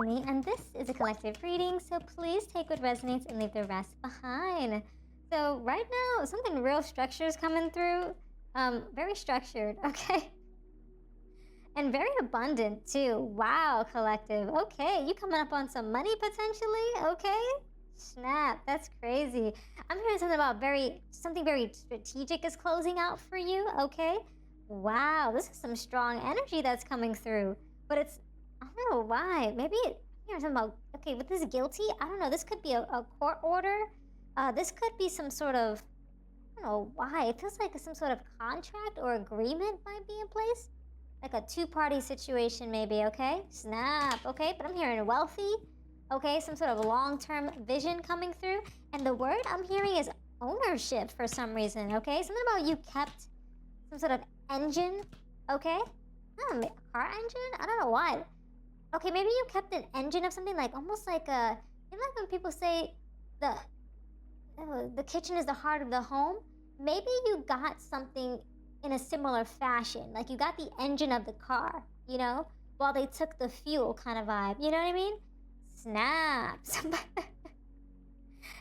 Amy, and this is a collective reading, so please take what resonates and leave the rest behind. So right now, something real structured is coming through. Very structured, okay? And very abundant too. Wow, collective. Okay, you coming up on some money potentially, okay? Snap, that's crazy. I'm hearing something about something very strategic is closing out for you, okay? Wow, this is some strong energy that's coming through. But it's, I don't know why. Maybe I'm hearing something about, okay, with this guilty, I don't know, this could be a court order. This could be some sort of, I don't know why. It feels like some sort of contract or agreement might be in place. Like a two-party situation maybe, okay? Snap, okay? But I'm hearing wealthy, okay? Some sort of long-term vision coming through. And the word I'm hearing is ownership for some reason, okay? Something about you kept some sort of engine, okay? A car engine? I don't know why. Okay, maybe you kept an engine of something, like almost like a, you know, like when people say the kitchen is the heart of the home? Maybe you got something in a similar fashion. Like you got the engine of the car, you know, while they took the fuel kind of vibe. You know what I mean? Snap.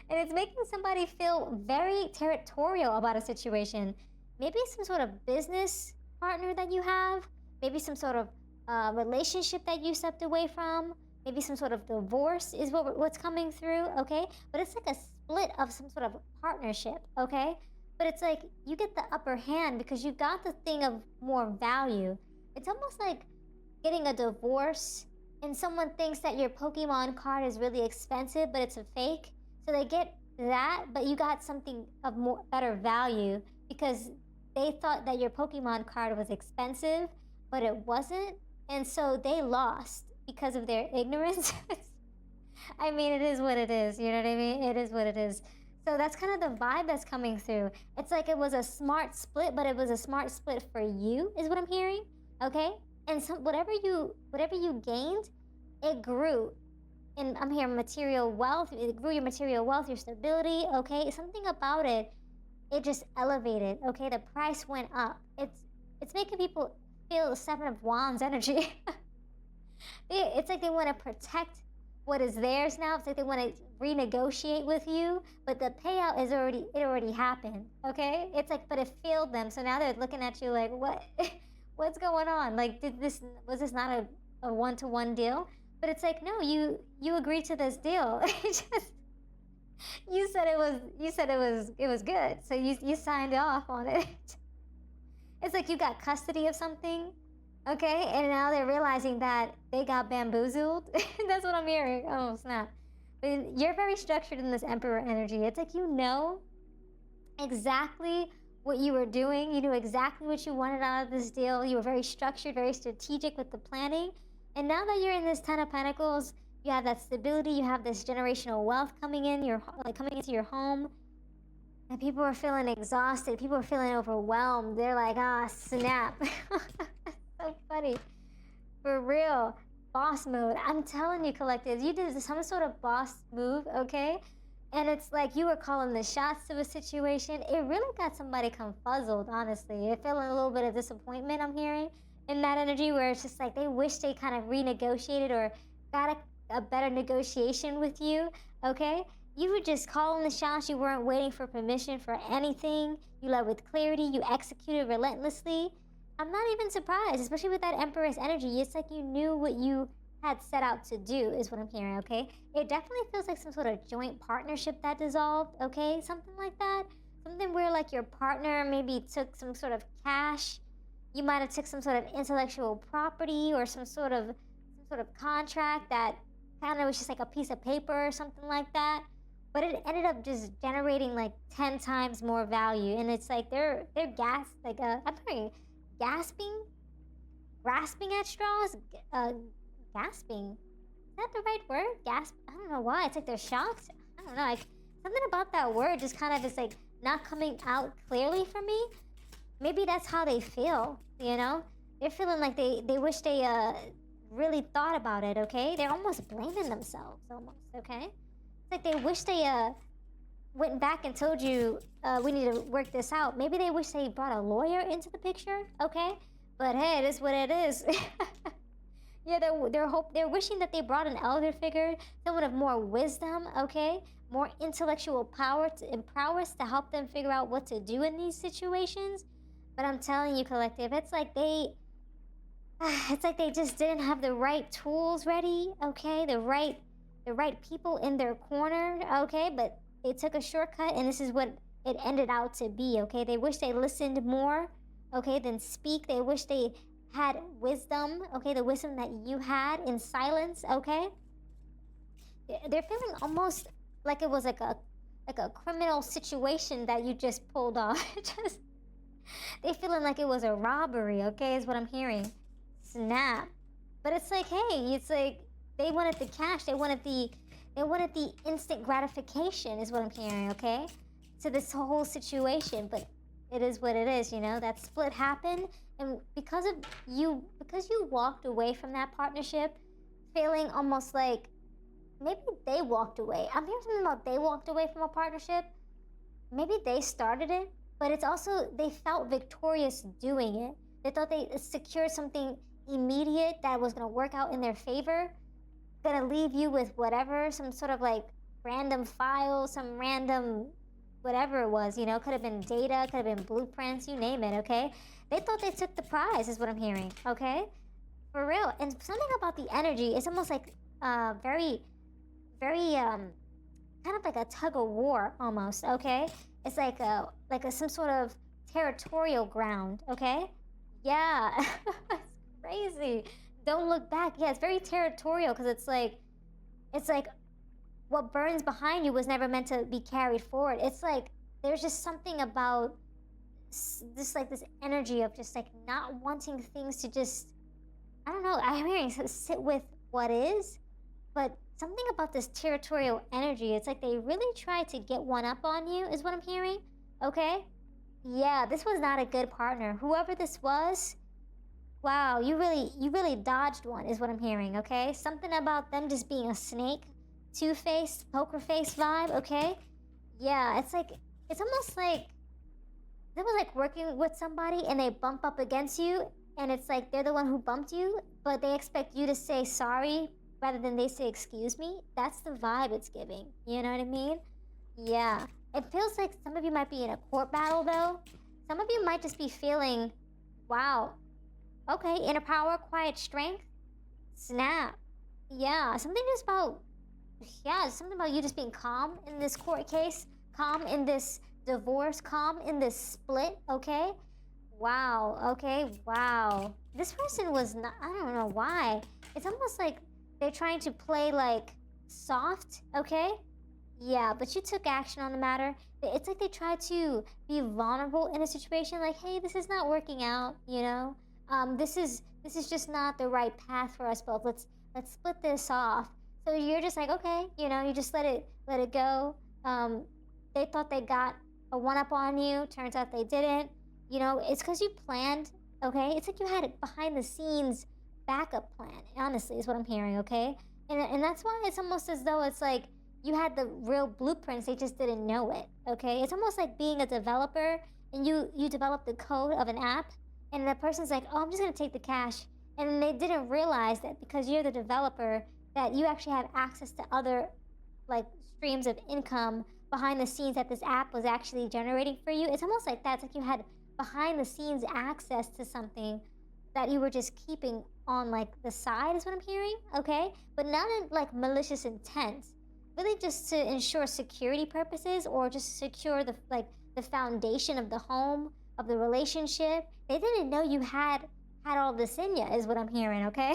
And it's making somebody feel very territorial about a situation. Maybe some sort of business partner that you have. Maybe some sort of relationship that you stepped away from. Maybe some sort of divorce is what's coming through, okay? But it's like a split of some sort of partnership, okay? But it's like you get the upper hand because you got the thing of more value. It's almost like getting a divorce and someone thinks that your Pokemon card is really expensive, but it's a fake. So they get that, but you got something of better value because they thought that your Pokemon card was expensive, but it wasn't. And so they lost because of their ignorance. I mean, it is what it is. You know what I mean? It is what it is. So that's kind of the vibe that's coming through. It's like it was a smart split, but it was a smart split for you, is what I'm hearing. Okay? And whatever you gained, it grew. And I'm hearing material wealth. It grew your material wealth, your stability. Okay? Something about it, it just elevated. Okay? The price went up. It's making people feel the Seven of Wands energy. It's like they want to protect what is theirs now. It's like they want to renegotiate with you, but the payout is already happened, okay? It's like, but it failed them, so now they're looking at you like, what? What's going on? Like, was this not a one-to-one deal? But it's like, no, you agreed to this deal. You said it was good, so you signed off on it. It's like you got custody of something. Okay, and now they're realizing that they got bamboozled. That's what I'm hearing. Oh, snap. But you're very structured in this Emperor energy. It's like you know exactly what you were doing. You knew exactly what you wanted out of this deal. You were very structured, very strategic with the planning. And now that you're in this Ten of Pentacles, you have that stability. You have this generational wealth coming in. Coming into your home. And people are feeling exhausted. People are feeling overwhelmed. They're like, snap. So funny. For real. Boss mode. I'm telling you, collective, you did some sort of boss move, okay? And it's like you were calling the shots to a situation. It really got somebody confuzzled, honestly. It felt a little bit of disappointment, I'm hearing, in that energy where it's just like they wish they kind of renegotiated or got a better negotiation with you, okay? You were just calling the shots. You weren't waiting for permission for anything. You led with clarity. You executed relentlessly. I'm not even surprised, especially with that Empress energy. It's like you knew what you had set out to do, is what I'm hearing, okay? It definitely feels like some sort of joint partnership that dissolved, okay? Something like that. Something where like your partner maybe took some sort of cash. You might have took some sort of intellectual property or some sort of contract that kind of was just like a piece of paper or something like that. But it ended up just generating like 10 times more value. And it's like they're I'm hearing grasping at straws, gasping. Is that the right word? Gasp? I don't know why. It's like they're shocked. I don't know. Something about that word just kind of is like not coming out clearly for me. Maybe that's how they feel, you know? They're feeling like they wish they really thought about it, okay? They're almost blaming themselves, almost, okay? It's like they wish they went back and told you, we need to work this out. Maybe they wish they brought a lawyer into the picture, okay? But hey, it is what it is. Yeah, they're wishing that they brought an elder figure, someone of more wisdom, okay, more intellectual power and prowess to help them figure out what to do in these situations. But I'm telling you, collective, it's like it's like they just didn't have the right tools ready, okay, the right people in their corner, okay, but they took a shortcut, and this is what it ended out to be, okay. They wish they listened more, okay, than speak. They wish they had wisdom, okay, the wisdom that you had in silence, okay. They're feeling almost like it was like a criminal situation that you just pulled off. Just they feeling like it was a robbery, okay, is what I'm hearing. Snap. But it's like, hey, it's like they wanted the cash, they wanted the instant gratification, is what I'm hearing, okay, to this whole situation. But it is what it is, you know. That split happened, and because you walked away from that partnership, feeling almost like maybe they walked away. I'm hearing something about they walked away from a partnership. Maybe they started it, but it's also they felt victorious doing it. They thought they secured something immediate that was going to work out in their favor, going to leave you with whatever, some sort of like random file, some random whatever it was, you know, could have been data, could have been blueprints, you name it, okay? They thought they took the prize, is what I'm hearing, okay? For real. And something about the energy, it's almost like very kind of like a tug of war almost, okay? It's like some sort of territorial ground, okay? Yeah. It's crazy. Don't look back. Yeah, it's very territorial, because it's like what burns behind you was never meant to be carried forward. It's like there's just something about this energy of just like not wanting things to just, I don't know, I'm hearing sit with what is, but something about this territorial energy, it's like they really tried to get one up on you, is what I'm hearing, okay? Yeah, this was not a good partner. Whoever this was, wow, you really dodged one, is what I'm hearing, okay? Something about them just being a snake, two-faced, poker face vibe, okay? Yeah, it's almost like it was like working with somebody and they bump up against you, and it's like they're the one who bumped you, but they expect you to say sorry rather than they say excuse me. That's the vibe it's giving. You know what I mean? Yeah. It feels like some of you might be in a court battle, though. Some of you might just be feeling, wow, okay, inner power, quiet strength, snap. Yeah, something about you just being calm in this court case, calm in this divorce, calm in this split, okay? Wow, okay, wow. This person was not, I don't know why. It's almost like they're trying to play like soft, okay? Yeah, but you took action on the matter. It's like they tried to be vulnerable in a situation, like, hey, this is not working out, you know? This is just not the right path for us both. Let's split this off. So you're just like, okay, you know, you just let it go. They thought they got a one-up on you. Turns out they didn't. You know, it's because you planned, okay? It's like you had a behind-the-scenes backup plan, honestly, is what I'm hearing, okay? And that's why it's almost as though it's like you had the real blueprints, they just didn't know it, okay? It's almost like being a developer, and you develop the code of an app, and the person's like, oh, I'm just going to take the cash. And they didn't realize that because you're the developer, that you actually have access to other like streams of income behind the scenes that this app was actually generating for you. It's almost like that. It's like you had behind the scenes access to something that you were just keeping on like the side, is what I'm hearing, okay? But not in like malicious intent. Really just to ensure security purposes, or just secure the foundation of the home, of the relationship. They didn't know you had all this in you, is what I'm hearing, okay?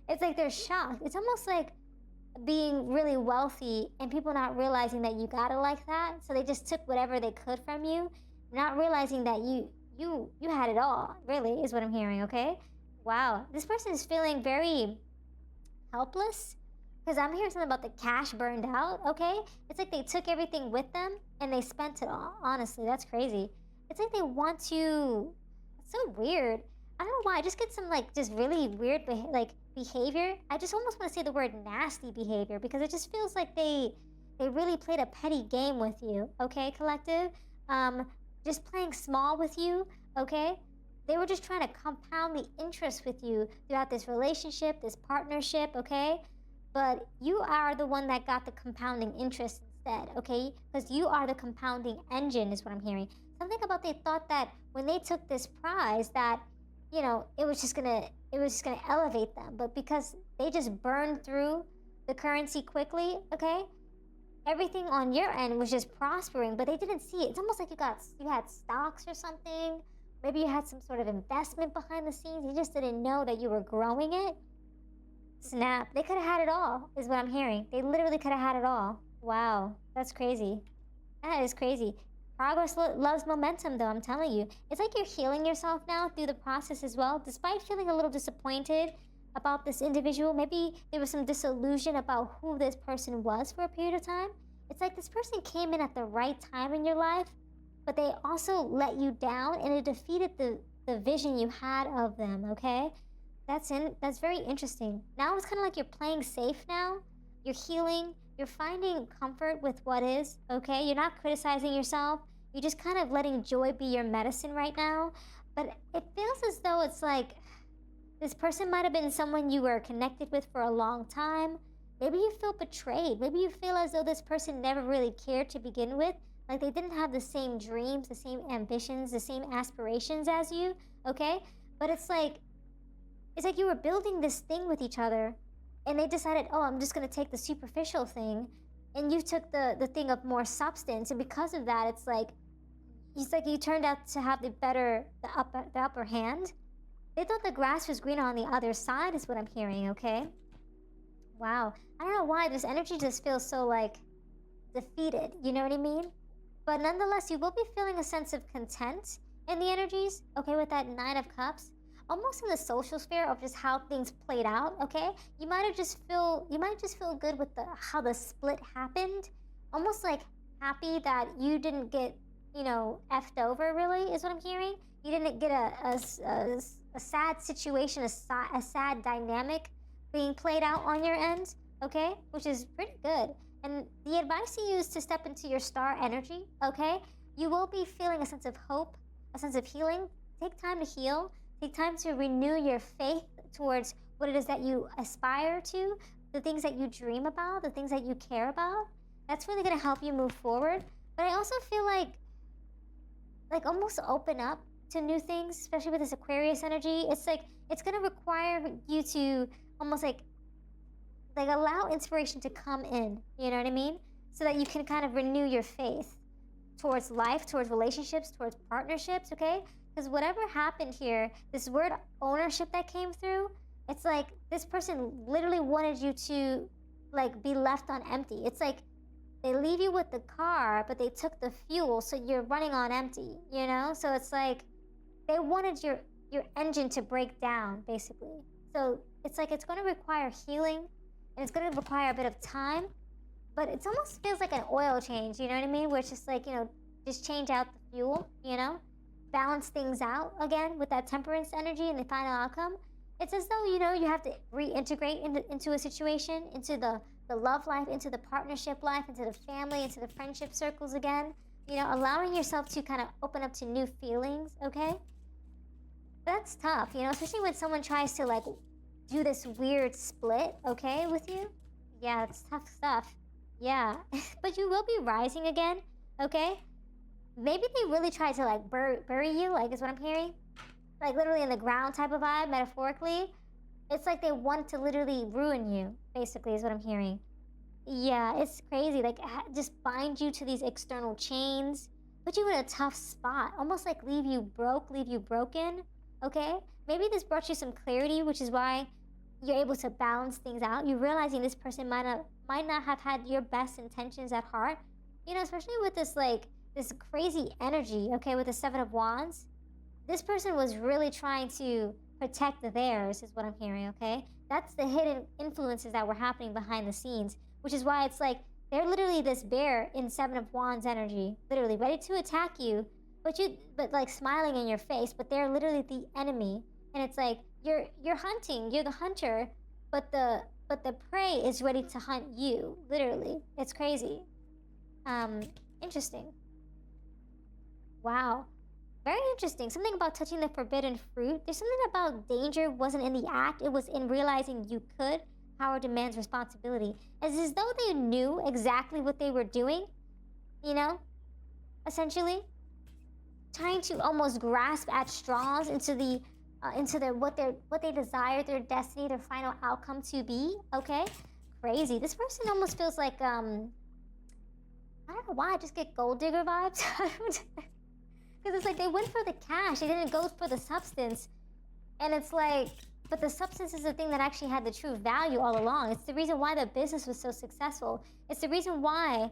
It's like they're shocked. It's almost like being really wealthy and people not realizing that you got it like that. So they just took whatever they could from you, not realizing that you had it all, really, is what I'm hearing, okay? Wow. This person is feeling very helpless, because I'm hearing something about the cash burned out, okay? It's like they took everything with them and they spent it all. Honestly, that's crazy. It's like they want to... It's so weird. I don't know why. I just get some like just really weird behavior. I just almost want to say the word nasty behavior, because it just feels like they really played a petty game with you, okay, collective? Just playing small with you, okay? they were just trying to compound the interest with you throughout this relationship, this partnership, okay? But you are the one that got the compounding interest instead, okay? Because you are the compounding engine, is what I'm hearing. Something about they thought that when they took this prize, that it was just gonna elevate them. But because they just burned through the currency quickly, okay? Everything on your end was just prospering, but they didn't see it. It's almost like you had stocks or something. Maybe you had some sort of investment behind the scenes. You just didn't know that you were growing it. Snap. They could have had it all, is what I'm hearing. They literally could have had it all. Wow. That's crazy. That is crazy. Progress loves momentum, though, I'm telling you. It's like you're healing yourself now through the process as well. Despite feeling a little disappointed about this individual, maybe there was some disillusion about who this person was for a period of time. It's like this person came in at the right time in your life, but they also let you down, and it defeated the vision you had of them, okay? That's very interesting. Now it's kind of like you're playing safe now. You're healing. You're finding comfort with what is, okay? You're not criticizing yourself. You're just kind of letting joy be your medicine right now. But it feels as though it's like this person might have been someone you were connected with for a long time. Maybe you feel betrayed. Maybe you feel as though this person never really cared to begin with. Like they didn't have the same dreams, the same ambitions, the same aspirations as you, okay? But it's like you were building this thing with each other, and they decided, oh, I'm just going to take the superficial thing, and you took the thing of more substance, and because of that, it's like you turned out to have the upper hand. They thought the grass was greener on the other side, is what I'm hearing, okay? Wow. I don't know why this energy just feels so, like, defeated, you know what I mean? But nonetheless, you will be feeling a sense of content in the energies, okay, with that Nine of Cups. Almost in the social sphere of just how things played out, okay? You might just feel good with how the split happened. Almost like happy that you didn't get, effed over, really, is what I'm hearing. You didn't get a sad situation, a sad dynamic being played out on your end, okay? Which is pretty good. And the advice to you is to step into your star energy, okay? You will be feeling a sense of hope, a sense of healing. Take time to heal. Take time to renew your faith towards what it is that you aspire to, the things that you dream about, the things that you care about. That's really going to help you move forward. But I also feel like almost open up to new things, especially with this Aquarius energy. It's like it's going to require you to almost like allow inspiration to come in, you know what I mean? So that you can kind of renew your faith towards life, towards relationships, towards partnerships, okay? Because whatever happened here, this word ownership that came through, it's like this person literally wanted you to be left on empty. It's like they leave you with the car, but they took the fuel, so you're running on empty, you know? So it's like they wanted your engine to break down, basically. So it's like it's going to require healing, and it's going to require a bit of time, but it almost feels like an oil change, you know what I mean? Where it's just just change out the fuel, balance things out again with that temperance energy and the final outcome. It's as though, you have to reintegrate into a situation, into the love life, into the partnership life, into the family, into the friendship circles again. Allowing yourself to kind of open up to new feelings, okay? That's tough, especially when someone tries to, do this weird split, okay, with you. Yeah, it's tough stuff. Yeah. But you will be rising again, okay? Maybe they really tried to, bury you, is what I'm hearing. Literally in the ground type of vibe, metaphorically. It's like they want to literally ruin you, basically, is what I'm hearing. Yeah, it's crazy. Just bind you to these external chains, put you in a tough spot, almost leave you broke, leave you broken, okay? Maybe this brought you some clarity, which is why you're able to balance things out. You're realizing this person might not have had your best intentions at heart, especially with this, this crazy energy, okay, with the Seven of Wands. This person was really trying to protect theirs, is what I'm hearing, okay? That's the hidden influences that were happening behind the scenes, which is why it's they're literally this bear in Seven of Wands energy, literally ready to attack you, but smiling in your face, but they're literally the enemy. And it's you're hunting, you're the hunter, but the prey is ready to hunt you, literally. It's crazy. Interesting. Wow. Very interesting. Something about touching the forbidden fruit. There's something about danger wasn't in the act, it was in realizing you could. Power demands responsibility. It's as though they knew exactly what they were doing, you know? Essentially. Trying to almost grasp at straws into their what they desire their destiny, their final outcome to be, okay? Crazy. This person almost feels like I don't know why, I just get gold digger vibes. Because it's like they went for the cash, they didn't go for the substance. And it's like, but the substance is the thing that actually had the true value all along. It's the reason why the business was so successful. It's the reason why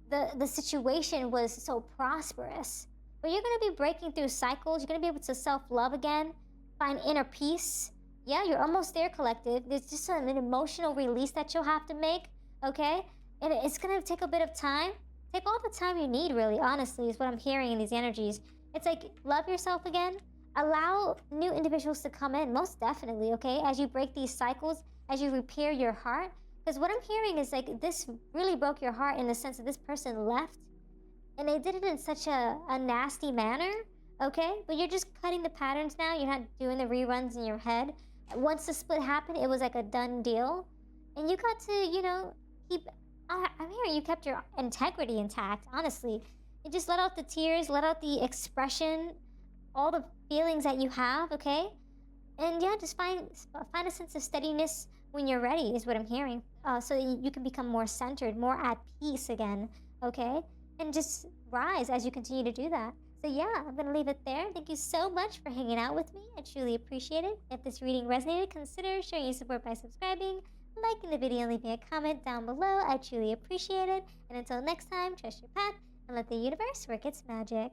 the situation was so prosperous. But you're going to be breaking through cycles. You're going to be able to self-love again, find inner peace. Yeah, you're almost there, collective. There's just an emotional release that you'll have to make, okay? And it's going to take a bit of time. Take all the time you need, really, honestly, is what I'm hearing in these energies. It's like, love yourself again. Allow new individuals to come in, most definitely, okay? As you break these cycles, as you repair your heart. Because what I'm hearing is like, this really broke your heart in the sense that this person left. And they did it in such a nasty manner, okay? But you're just cutting the patterns now. You're not doing the reruns in your head. Once the split happened, it was like a done deal. And you got to, you know, keep... I'm hearing you kept your integrity intact, honestly. You just let out the tears, let out the expression, all the feelings that you have, okay? And yeah, just find a sense of steadiness when you're ready, is what I'm hearing. So you can become more centered, more at peace again, okay? And just rise as you continue to do that. So yeah, I'm going to leave it there. Thank you so much for hanging out with me. I truly appreciate it. If this reading resonated, consider showing your support by subscribing, liking the video, and leaving a comment down below. I truly appreciate it. And until next time, trust your path and let the universe work its magic.